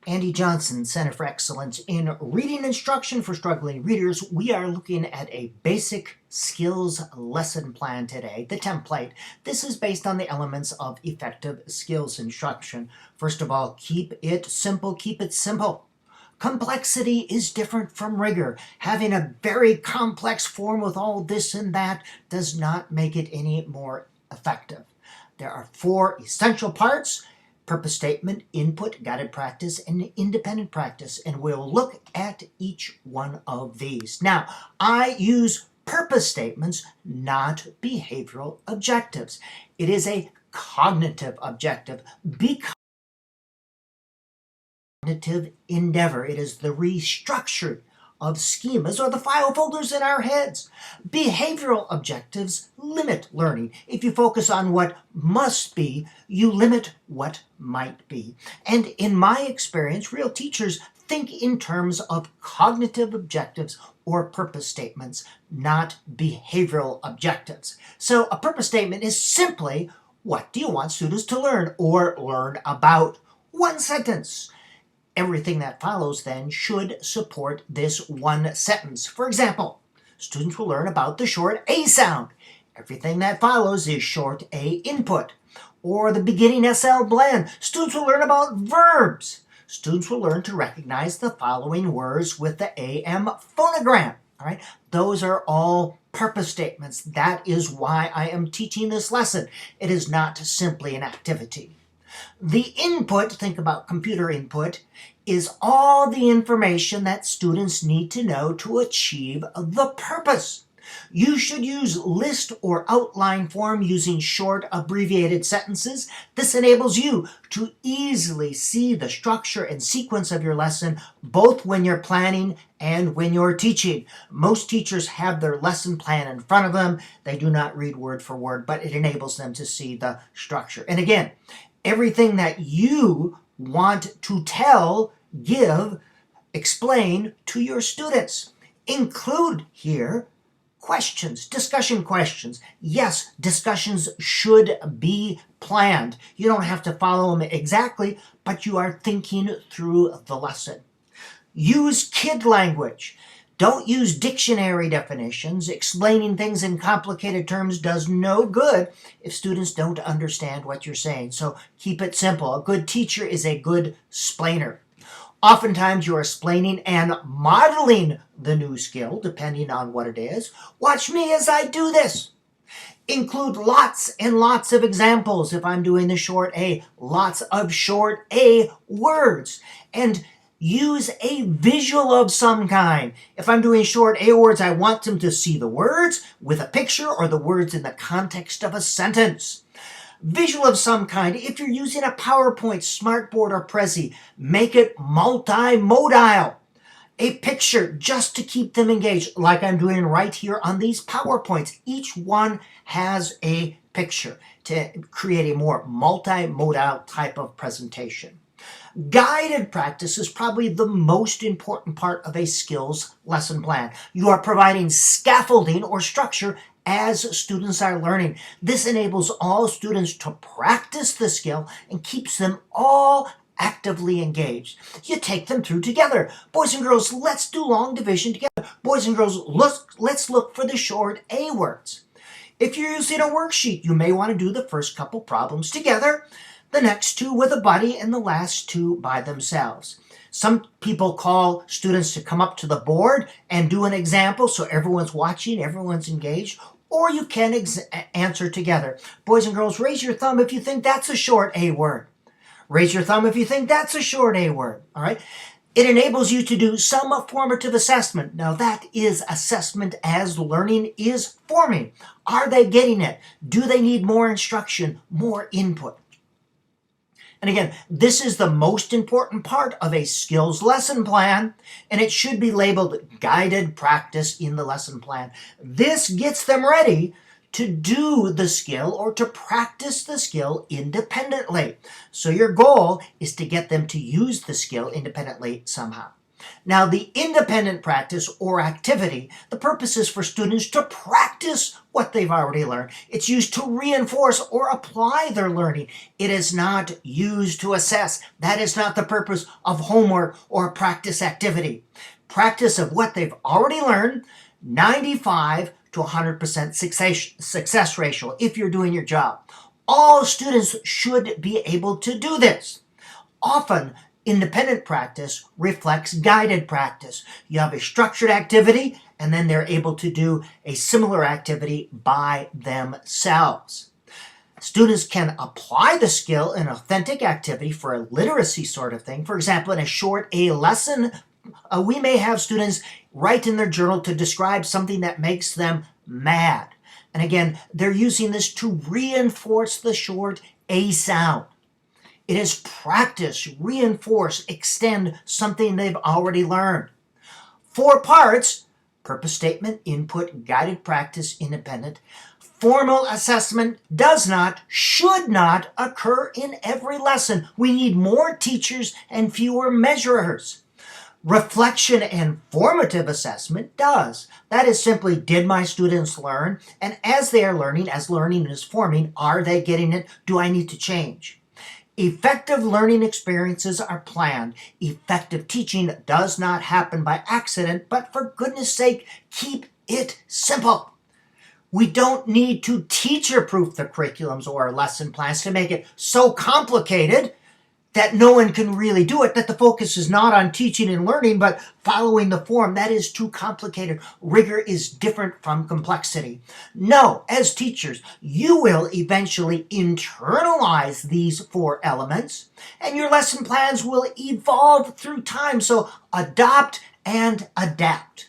Andy Johnson, Center for Excellence in Reading Instruction for Struggling Readers. We are looking at a basic skills lesson plan today, the template. This is based on the elements of effective skills instruction. First of all, keep it simple, keep it simple. Complexity is different from rigor. Having a very complex form with all this and that does not make it any more effective. There are 4 essential parts: purpose statement, input, guided practice, and independent practice. And we'll look at each one of these. Now, I use purpose statements, not behavioral objectives. It is a cognitive objective. Cognitive endeavor. It is the restructuring of schemas or the file folders in our heads. Behavioral objectives limit learning. If you focus on what must be, you limit what might be. And in my experience, real teachers think in terms of cognitive objectives or purpose statements, not behavioral objectives. So a purpose statement is simply, what do you want students to learn or learn about? One sentence. Everything that follows then should support this one sentence. For example, students will learn about the short A sound. Everything that follows is short A input. Or the beginning SL blend. Students will learn about verbs. Students will learn to recognize the following words with the AM phonogram. All right, those are all purpose statements. That is why I am teaching this lesson. It is not simply an activity. The input, think about computer input, is all the information that students need to know to achieve the purpose. You should use list or outline form using short abbreviated sentences. This enables you to easily see the structure and sequence of your lesson, both when you're planning and when you're teaching. Most teachers have their lesson plan in front of them. They do not read word for word, but it enables them to see the structure. And again, everything that you want to tell, give, explain to your students. Include here questions, discussion questions. Yes, discussions should be planned. You don't have to follow them exactly, but you are thinking through the lesson. Use kid language. Don't use dictionary definitions. Explaining things in complicated terms does no good if students don't understand what you're saying. So keep it simple. A good teacher is a good splainer. Oftentimes you are explaining and modeling the new skill, depending on what it is. Watch me as I do this. Include lots and lots of examples. If I'm doing the short A, lots of short A words. And use a visual of some kind. If I'm doing short A words, I want them to see the words with a picture or the words in the context of a sentence. Visual of some kind. If you're using a PowerPoint, Smartboard, or Prezi, make it multimodal. A picture just to keep them engaged, like I'm doing right here on these PowerPoints. Each one has a picture to create a more multimodal type of presentation. Guided practice is probably the most important part of a skills lesson plan. You are providing scaffolding or structure as students are learning. This enables all students to practice the skill and keeps them all actively engaged. You take them through together. Boys and girls, let's do long division together. Boys and girls, let's look for the short A words. If you're using a worksheet, you may want to do the first couple problems together, the next 2 with a buddy, and the last 2 by themselves. Some people call students to come up to the board and do an example so everyone's watching, everyone's engaged, or you can answer together. Boys and girls, raise your thumb if you think that's a short A word. Raise your thumb if you think that's a short A word, all right? It enables you to do some formative assessment. Now that is assessment as learning is forming. Are they getting it? Do they need more instruction, more input? And again, this is the most important part of a skills lesson plan, and it should be labeled guided practice in the lesson plan. This gets them ready to do the skill or to practice the skill independently. So your goal is to get them to use the skill independently somehow. Now, the independent practice or activity, the purpose is for students to practice what they've already learned. It's used to reinforce or apply their learning. It is not used to assess. That is not the purpose of homework or practice activity. Practice of what they've already learned, 95 to 100% success ratio if you're doing your job. All students should be able to do this. Often, independent practice reflects guided practice. You have a structured activity, and then they're able to do a similar activity by themselves. Students can apply the skill in authentic activity for a literacy sort of thing. For example, in a short A lesson, we may have students write in their journal to describe something that makes them mad. And again, they're using this to reinforce the short A sound. It is practice, reinforce, extend something they've already learned. 4 parts: purpose statement, input, guided practice, independent. Formal assessment does not, should not occur in every lesson. We need more teachers and fewer measurers. Reflection and formative assessment does. That is simply, did my students learn? And as they are learning, as learning is forming, are they getting it? Do I need to change? Effective learning experiences are planned. Effective teaching does not happen by accident, but for goodness sake, keep it simple. We don't need to teacher-proof the curriculums or lesson plans to make it so complicated that no one can really do it, that the focus is not on teaching and learning, but following the form. That is too complicated. Rigor is different from complexity. No, as teachers, you will eventually internalize these 4 elements, and your lesson plans will evolve through time, so adopt and adapt.